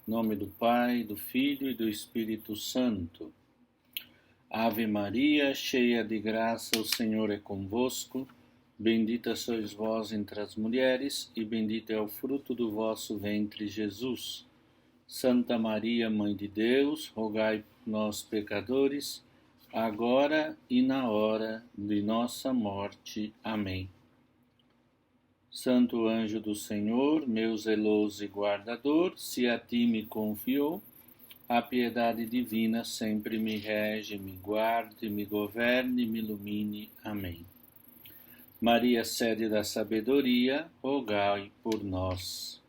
Em nome do Pai, do Filho e do Espírito Santo. Ave Maria, cheia de graça, o Senhor é convosco. Bendita sois vós entre as mulheres, e bendito é o fruto do vosso ventre, Jesus. Santa Maria, Mãe de Deus, rogai por nós, pecadores, agora e na hora de nossa morte. Amém. Santo anjo do Senhor, meu zeloso e guardador, se a ti me confiou, a piedade divina sempre me rege, me guarde, me governe, me ilumine. Amém. Maria, sede da sabedoria, rogai por nós.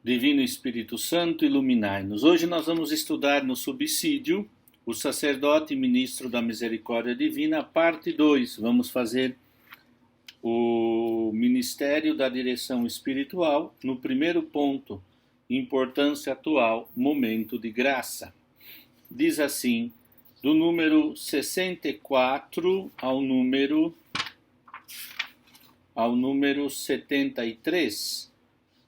Divino Espírito Santo, iluminai-nos. Hoje nós vamos estudar no subsídio o sacerdote e ministro da misericórdia divina, parte 2. Vamos fazer o ministério da direção espiritual no primeiro ponto, importância atual, momento de graça. Diz assim, do número 64 ao número 73.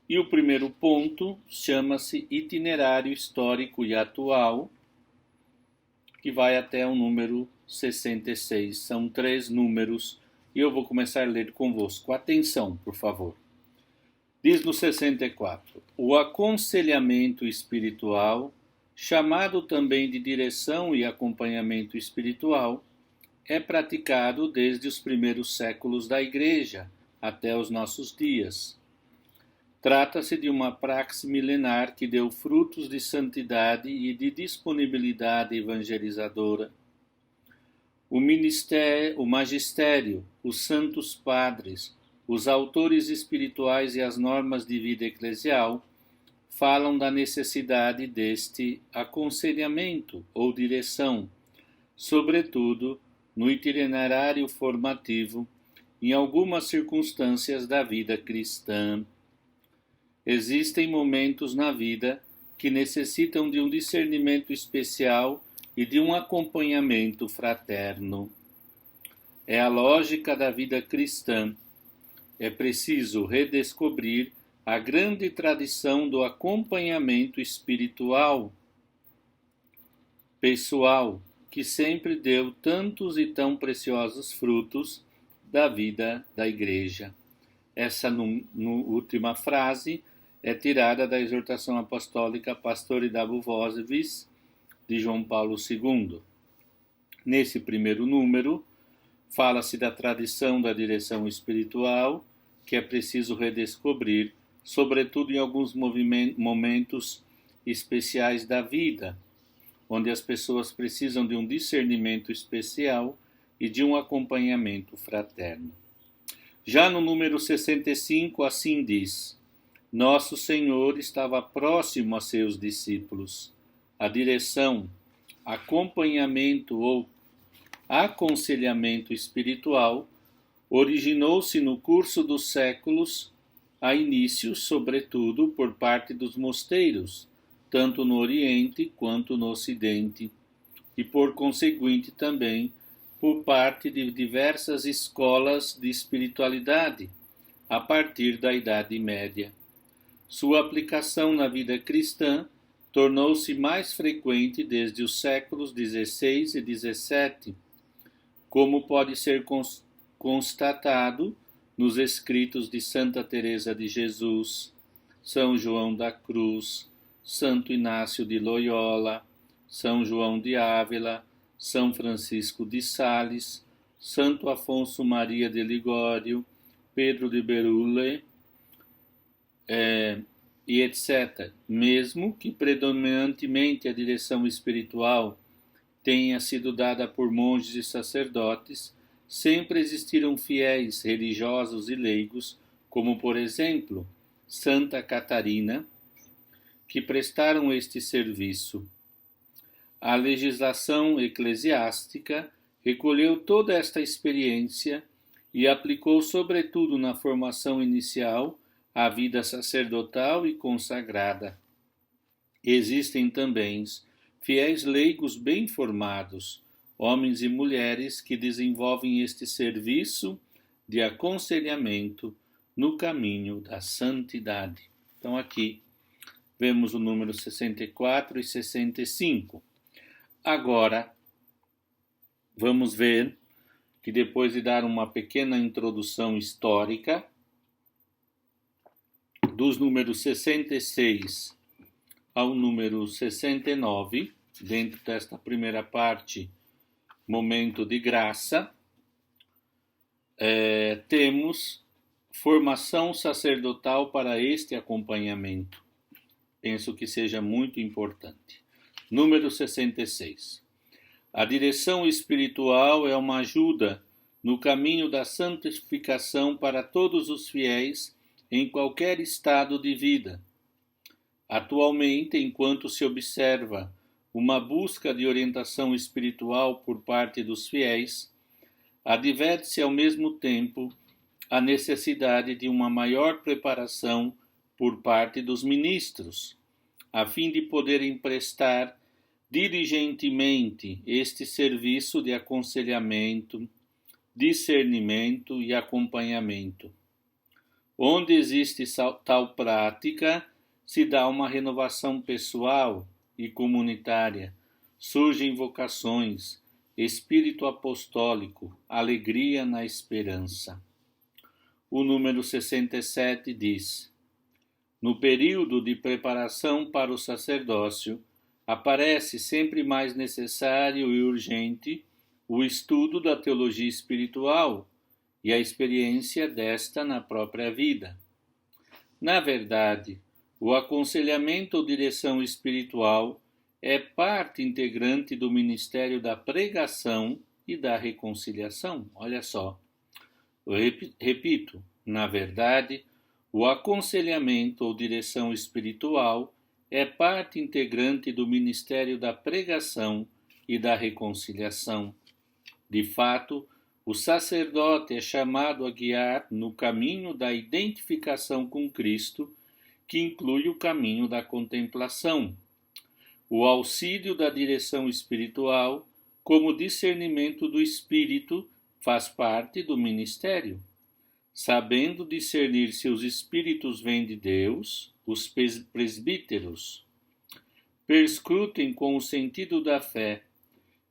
E o primeiro ponto chama-se itinerário histórico e atual, que vai até o número 66. São 3 números e eu vou começar a ler convosco. Atenção, por favor. Diz no 64, o aconselhamento espiritual, chamado também de direção e acompanhamento espiritual, é praticado desde os primeiros séculos da Igreja até os nossos dias. Trata-se de uma praxe milenar que deu frutos de santidade e de disponibilidade evangelizadora. O magistério, os santos padres, os autores espirituais e as normas de vida eclesial falam da necessidade deste aconselhamento ou direção, sobretudo no itinerário formativo em algumas circunstâncias da vida cristã. Existem momentos na vida que necessitam de um discernimento especial e de um acompanhamento fraterno. É a lógica da vida cristã. É preciso redescobrir a grande tradição do acompanhamento espiritual, pessoal, que sempre deu tantos e tão preciosos frutos da vida da Igreja. Essa última frase é tirada da exortação apostólica Pastori Dabo Vosvis, de João Paulo II. Nesse primeiro número, fala-se da tradição da direção espiritual, que é preciso redescobrir, sobretudo em alguns momentos especiais da vida, onde as pessoas precisam de um discernimento especial e de um acompanhamento fraterno. Já no número 65, assim diz, Nosso Senhor estava próximo a seus discípulos. A direção, acompanhamento ou aconselhamento espiritual originou-se no curso dos séculos, a início, sobretudo, por parte dos mosteiros, tanto no Oriente quanto no Ocidente, e por conseguinte também por parte de diversas escolas de espiritualidade, a partir da Idade Média. Sua aplicação na vida cristã tornou-se mais frequente desde os séculos XVI e XVII, como pode ser constatado nos escritos de Santa Teresa de Jesus, São João da Cruz, Santo Inácio de Loyola, São João de Ávila, São Francisco de Sales, Santo Afonso Maria de Ligório, Pedro de Berulle, e etc. Mesmo que predominantemente a direção espiritual tenha sido dada por monges e sacerdotes, sempre existiram fiéis, religiosos e leigos, como por exemplo Santa Catarina, que prestaram este serviço. A legislação eclesiástica recolheu toda esta experiência e aplicou sobretudo na formação inicial a vida sacerdotal e consagrada. Existem também fiéis leigos bem formados, homens e mulheres que desenvolvem este serviço de aconselhamento no caminho da santidade. Então aqui vemos o número 64 e 65. Agora, vamos ver que depois de dar uma pequena introdução histórica, dos números 66 ao número 69, dentro desta primeira parte, momento de graça, temos formação sacerdotal para este acompanhamento. Penso que seja muito importante. Número 66. A direção espiritual é uma ajuda no caminho da santificação para todos os fiéis em qualquer estado de vida. Atualmente, enquanto se observa uma busca de orientação espiritual por parte dos fiéis, adverte-se ao mesmo tempo a necessidade de uma maior preparação por parte dos ministros, a fim de poderem prestar diligentemente este serviço de aconselhamento, discernimento e acompanhamento. Onde existe tal prática, se dá uma renovação pessoal e comunitária, surgem vocações, espírito apostólico, alegria na esperança. O número 67 diz: no período de preparação para o sacerdócio, aparece sempre mais necessário e urgente o estudo da teologia espiritual e a experiência desta na própria vida. Na verdade, o aconselhamento ou direção espiritual é parte integrante do ministério da pregação e da reconciliação. Olha só, eu repito, na verdade, o aconselhamento ou direção espiritual é parte integrante do ministério da pregação e da reconciliação. De fato, o sacerdote é chamado a guiar no caminho da identificação com Cristo, que inclui o caminho da contemplação. O auxílio da direção espiritual, como discernimento do Espírito, faz parte do ministério. Sabendo discernir se os espíritos vêm de Deus, os presbíteros perscrutem com o sentido da fé,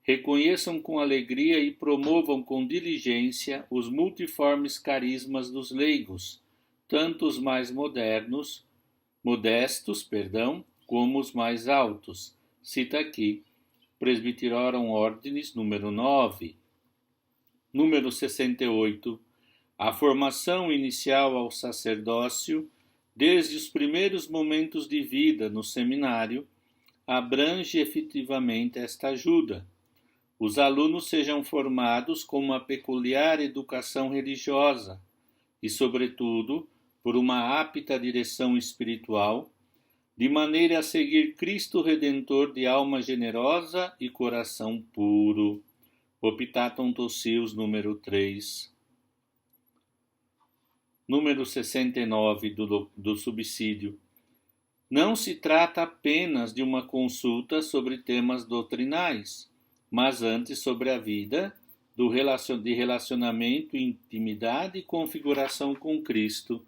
reconheçam com alegria e promovam com diligência os multiformes carismas dos leigos, tanto os mais modestos, como os mais altos. Cita aqui Presbyterorum Ordinis, número 9. Número 68. A formação inicial ao sacerdócio, desde os primeiros momentos de vida no seminário, abrange efetivamente esta ajuda. Os alunos sejam formados com uma peculiar educação religiosa e, sobretudo, por uma apta direção espiritual, de maneira a seguir Cristo Redentor de alma generosa e coração puro. Optatum Tossius, número 3. Número 69 do subsídio. Não se trata apenas de uma consulta sobre temas doutrinais, mas antes sobre a vida de relacionamento, intimidade e configuração com Cristo,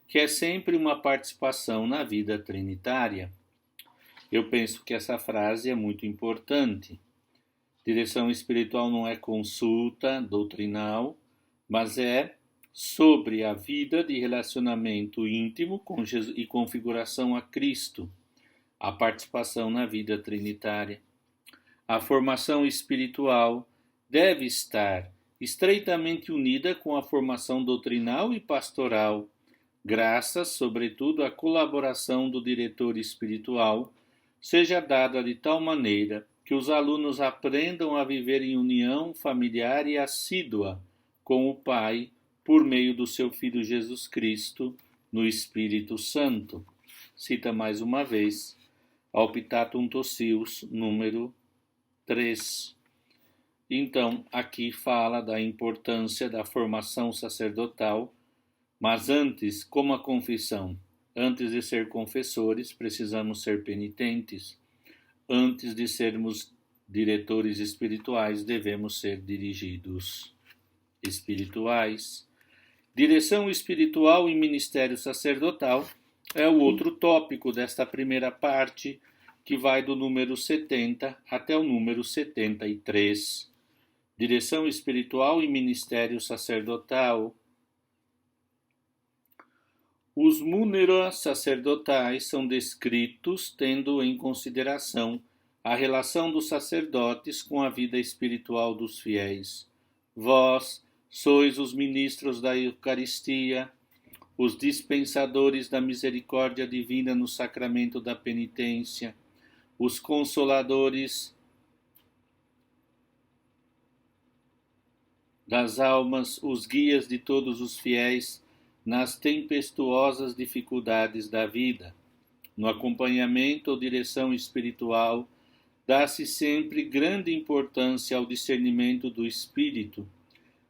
que é sempre uma participação na vida trinitária. Eu penso que essa frase é muito importante. Direção espiritual não é consulta doutrinal, mas é sobre a vida de relacionamento íntimo com Jesus e configuração a Cristo, a participação na vida trinitária. A formação espiritual deve estar estreitamente unida com a formação doutrinal e pastoral, graças, sobretudo, à colaboração do diretor espiritual, seja dada de tal maneira que os alunos aprendam a viver em união familiar e assídua com o Pai, por meio do seu Filho Jesus Cristo, no Espírito Santo. Cita mais uma vez, Optatum Tossius, número 3. Então, aqui fala da importância da formação sacerdotal, mas antes, como a confissão, antes de ser confessores, precisamos ser penitentes. Antes de sermos diretores espirituais, devemos ser dirigidos espirituais. Direção espiritual e ministério sacerdotal é o outro tópico desta primeira parte, que vai do número 70 até o número 73. Direção espiritual e ministério sacerdotal. Os múneras sacerdotais são descritos tendo em consideração a relação dos sacerdotes com a vida espiritual dos fiéis. Vós sois os ministros da Eucaristia, os dispensadores da misericórdia divina no sacramento da penitência, os consoladores das almas, os guias de todos os fiéis nas tempestuosas dificuldades da vida. No acompanhamento ou direção espiritual, dá-se sempre grande importância ao discernimento do Espírito,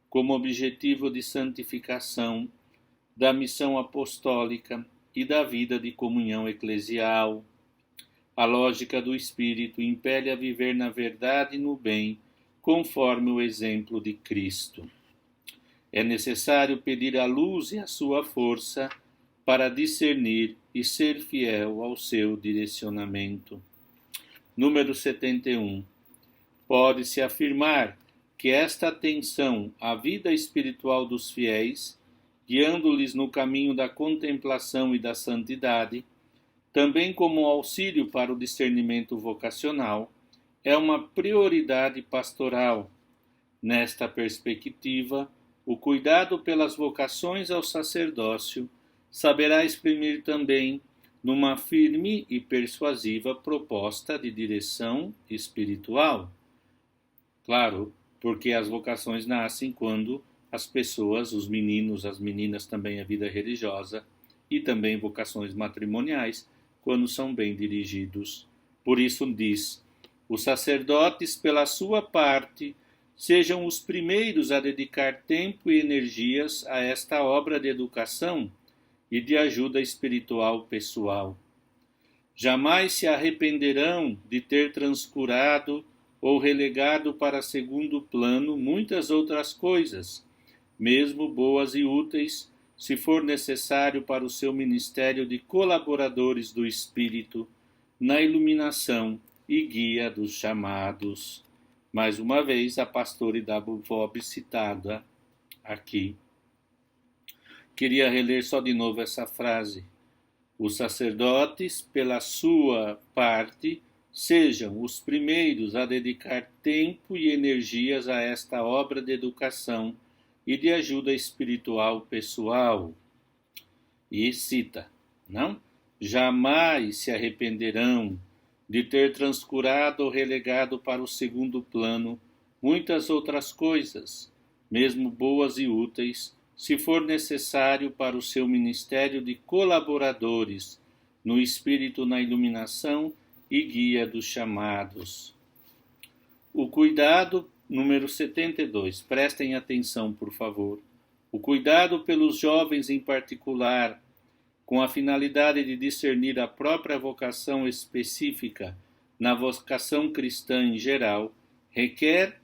como objetivo de santificação, da missão apostólica e da vida de comunhão eclesial. A lógica do Espírito impele a viver na verdade e no bem, conforme o exemplo de Cristo. É necessário pedir a luz e a sua força para discernir e ser fiel ao seu direcionamento. Número 71. Pode-se afirmar que esta atenção à vida espiritual dos fiéis, guiando-lhes no caminho da contemplação e da santidade, também como auxílio para o discernimento vocacional, é uma prioridade pastoral. Nesta perspectiva, o cuidado pelas vocações ao sacerdócio saberá exprimir também numa firme e persuasiva proposta de direção espiritual. Claro, porque as vocações nascem quando as pessoas, os meninos, as meninas, também a vida religiosa e também vocações matrimoniais, quando são bem dirigidos. Por isso diz: os sacerdotes, pela sua parte, sejam os primeiros a dedicar tempo e energias a esta obra de educação e de ajuda espiritual pessoal. Jamais se arrependerão de ter transcurado ou relegado para segundo plano muitas outras coisas, mesmo boas e úteis, se for necessário para o seu ministério de colaboradores do Espírito, na iluminação e guia dos chamados. Mais uma vez, a pastora Ida Bob citada aqui. Queria reler só de novo essa frase. Os sacerdotes, pela sua parte, sejam os primeiros a dedicar tempo e energias a esta obra de educação e de ajuda espiritual pessoal. E cita, não? Jamais se arrependerão de ter transcurado ou relegado para o segundo plano muitas outras coisas, mesmo boas e úteis, se for necessário para o seu ministério de colaboradores, no espírito, na iluminação e guia dos chamados. O cuidado, número 72, prestem atenção, por favor. O cuidado pelos jovens em particular, com a finalidade de discernir a própria vocação específica na vocação cristã em geral, requer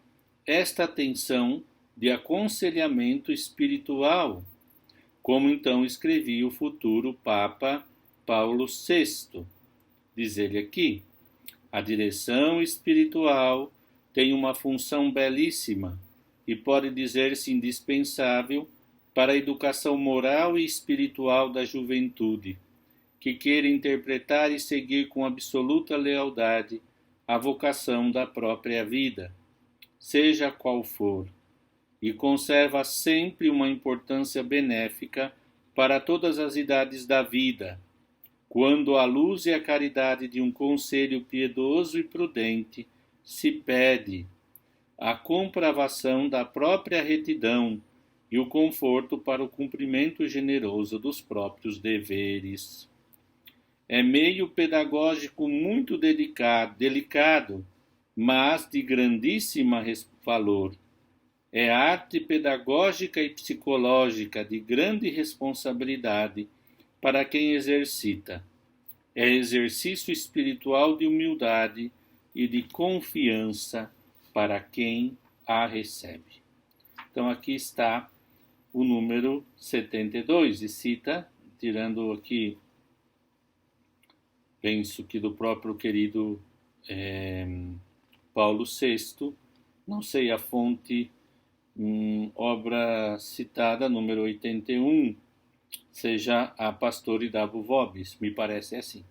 esta atenção de aconselhamento espiritual, como então escrevia o futuro Papa Paulo VI. Diz ele aqui: a direção espiritual tem uma função belíssima e pode dizer-se indispensável para a educação moral e espiritual da juventude, que queira interpretar e seguir com absoluta lealdade a vocação da própria vida, seja qual for, e conserva sempre uma importância benéfica para todas as idades da vida, quando a luz e a caridade de um conselho piedoso e prudente se pede a comprovação da própria retidão e o conforto para o cumprimento generoso dos próprios deveres. É meio pedagógico muito delicado, mas de grandíssimo valor. É arte pedagógica e psicológica de grande responsabilidade para quem exercita. É exercício espiritual de humildade e de confiança para quem a recebe. Então aqui está o número 72 e cita, tirando aqui penso que do próprio querido Paulo VI, não sei a fonte, obra citada, número 81, seja a Pastori Davo Vobis, me parece assim.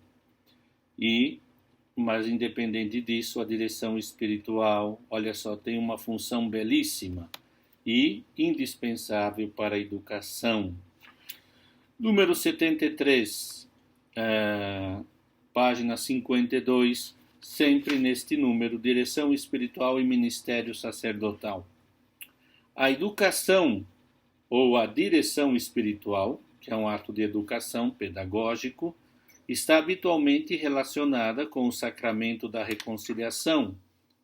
Mas independente disso, a direção espiritual, olha só, tem uma função belíssima e indispensável para a educação. Número 73, página 52, sempre neste número, direção espiritual e ministério sacerdotal. A educação ou a direção espiritual, que é um ato de educação pedagógico, está habitualmente relacionada com o sacramento da reconciliação,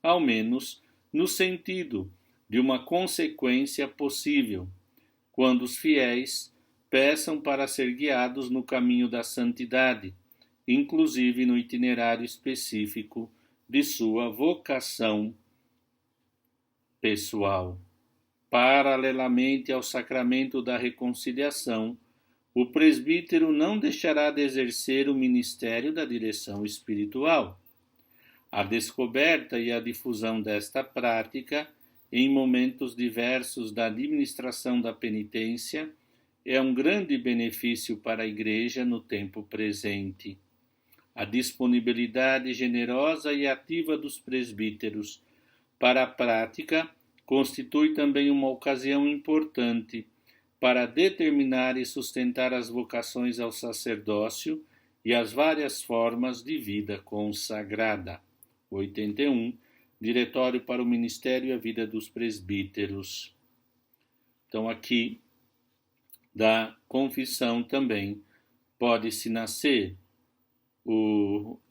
ao menos no sentido de uma consequência possível, quando os fiéis peçam para ser guiados no caminho da santidade, inclusive no itinerário específico de sua vocação pessoal. Paralelamente ao sacramento da reconciliação, o presbítero não deixará de exercer o ministério da direção espiritual. A descoberta e a difusão desta prática, em momentos diversos da administração da penitência, é um grande benefício para a Igreja no tempo presente. A disponibilidade generosa e ativa dos presbíteros para a prática constitui também uma ocasião importante para determinar e sustentar as vocações ao sacerdócio e as várias formas de vida consagrada. 81. Diretório para o Ministério e a Vida dos Presbíteros. Então, aqui, da confissão também pode-se nascer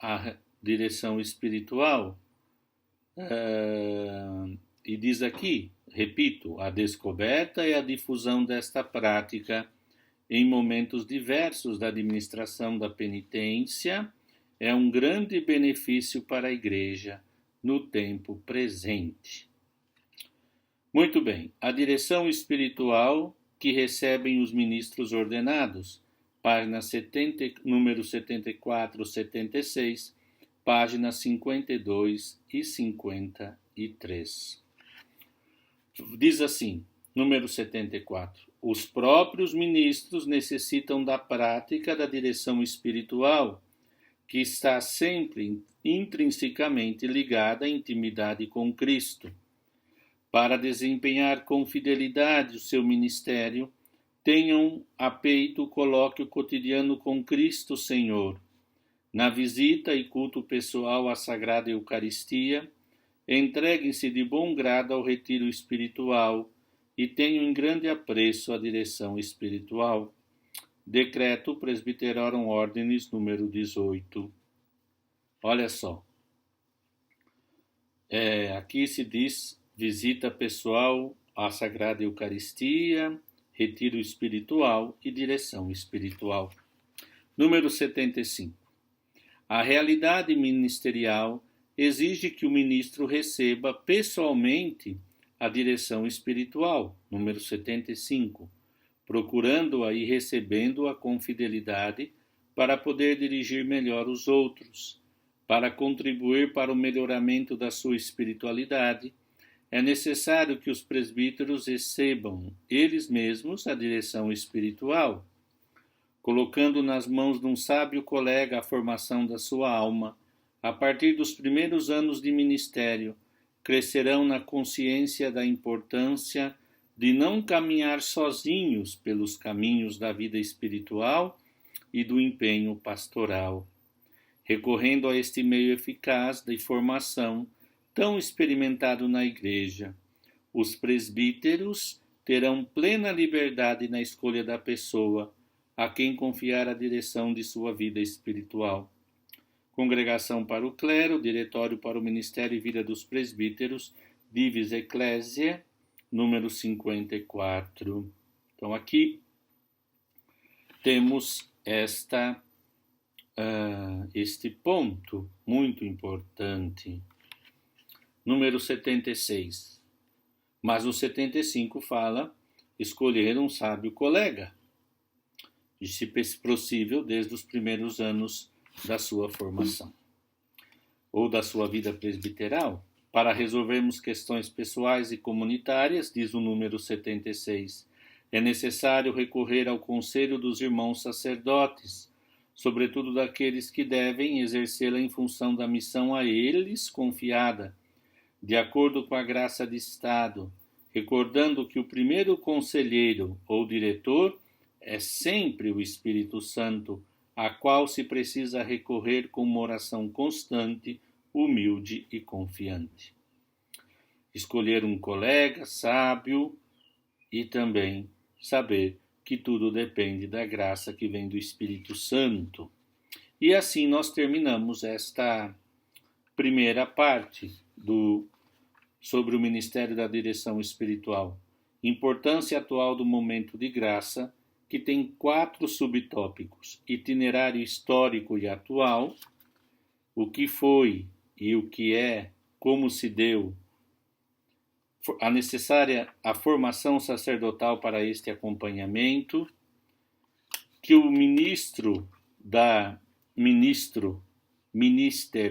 a direção espiritual, e diz aqui, repito, a descoberta e a difusão desta prática em momentos diversos da administração da penitência é um grande benefício para a Igreja no tempo presente. Muito bem, a direção espiritual que recebem os ministros ordenados, página número 74, 76, páginas 52 e 53. Diz assim, número 74, os próprios ministros necessitam da prática da direção espiritual, que está sempre intrinsecamente ligada à intimidade com Cristo. Para desempenhar com fidelidade o seu ministério, tenham a peito o colóquio cotidiano com Cristo Senhor. Na visita e culto pessoal à Sagrada Eucaristia, entreguem-se de bom grado ao retiro espiritual e tenham em grande apreço a direção espiritual. Decreto Presbyterorum Ordinis, número 18. Olha só. Aqui se diz visita pessoal à Sagrada Eucaristia, retiro espiritual e direção espiritual. Número 75. A realidade ministerial exige que o ministro receba pessoalmente a direção espiritual, número 75, procurando-a e recebendo-a com fidelidade para poder dirigir melhor os outros. Para contribuir para o melhoramento da sua espiritualidade, é necessário que os presbíteros recebam eles mesmos a direção espiritual, colocando nas mãos de um sábio colega a formação da sua alma. A partir dos primeiros anos de ministério, crescerão na consciência da importância de não caminhar sozinhos pelos caminhos da vida espiritual e do empenho pastoral. Recorrendo a este meio eficaz de formação, tão experimentado na Igreja, os presbíteros terão plena liberdade na escolha da pessoa a quem confiar a direção de sua vida espiritual. Congregação para o Clero, Diretório para o Ministério e Vida dos Presbíteros, Divis Ecclesiae, número 54. Então aqui temos este ponto muito importante. Número 76. Mas o 75 fala escolher um sábio colega, e se possível desde os primeiros anos da sua formação ou da sua vida presbiteral. Para resolvermos questões pessoais e comunitárias, diz o número 76, é necessário recorrer ao conselho dos irmãos sacerdotes, sobretudo daqueles que devem exercê-la em função da missão a eles confiada, de acordo com a graça de Estado, recordando que o primeiro conselheiro ou diretor é sempre o Espírito Santo, a qual se precisa recorrer com uma oração constante, humilde e confiante. Escolher um colega sábio e também saber que tudo depende da graça que vem do Espírito Santo. E assim nós terminamos esta primeira parte sobre o Ministério da Direção Espiritual. Importância atual do momento de graça, que tem 4 subtópicos: itinerário histórico e atual, o que foi e o que é, como se deu, a formação sacerdotal para este acompanhamento, que o minister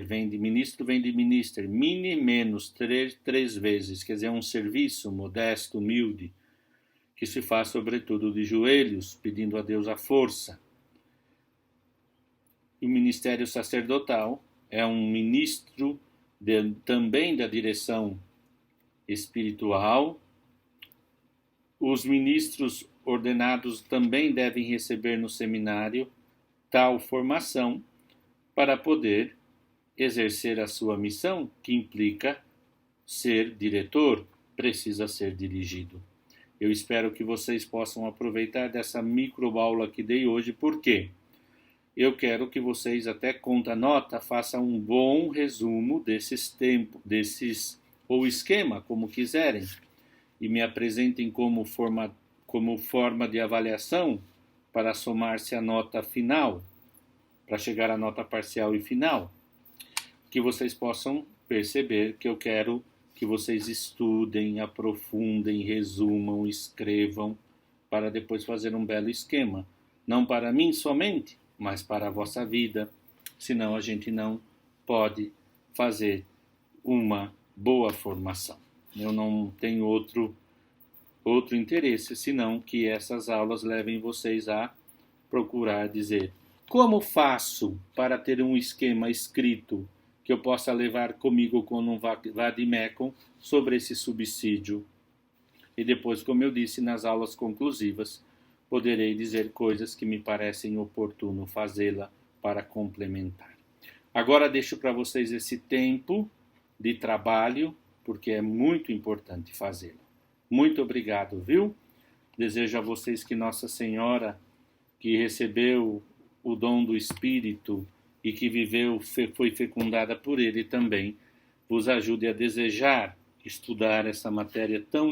vem de minister, mini menos 3 vezes, quer dizer, um serviço modesto, humilde, que se faz sobretudo de joelhos, pedindo a Deus a força. E o ministério sacerdotal é um ministro também da direção espiritual. Os ministros ordenados também devem receber no seminário tal formação para poder exercer a sua missão, que implica ser diretor, precisa ser dirigido. Eu espero que vocês possam aproveitar dessa microaula que dei hoje, porque eu quero que vocês, até conta nota, façam um bom resumo ou esquema, como quiserem, e me apresentem como forma de avaliação para somar-se à nota final, para chegar à nota parcial e final, que vocês possam perceber que eu quero que vocês estudem, aprofundem, resumam, escrevam, para depois fazer um belo esquema. Não para mim somente, mas para a vossa vida, senão a gente não pode fazer uma boa formação. Eu não tenho outro interesse, senão que essas aulas levem vocês a procurar dizer: como faço para ter um esquema escrito que eu possa levar comigo quando um vademecum sobre esse subsídio? E depois, como eu disse nas aulas conclusivas, poderei dizer coisas que me parecem oportuno fazê-la para complementar. Agora deixo para vocês esse tempo de trabalho, porque é muito importante fazê-lo. Muito obrigado, viu? Desejo a vocês que Nossa Senhora, que recebeu o dom do Espírito e que foi fecundada por ele também, vos ajude a desejar estudar essa matéria tão importante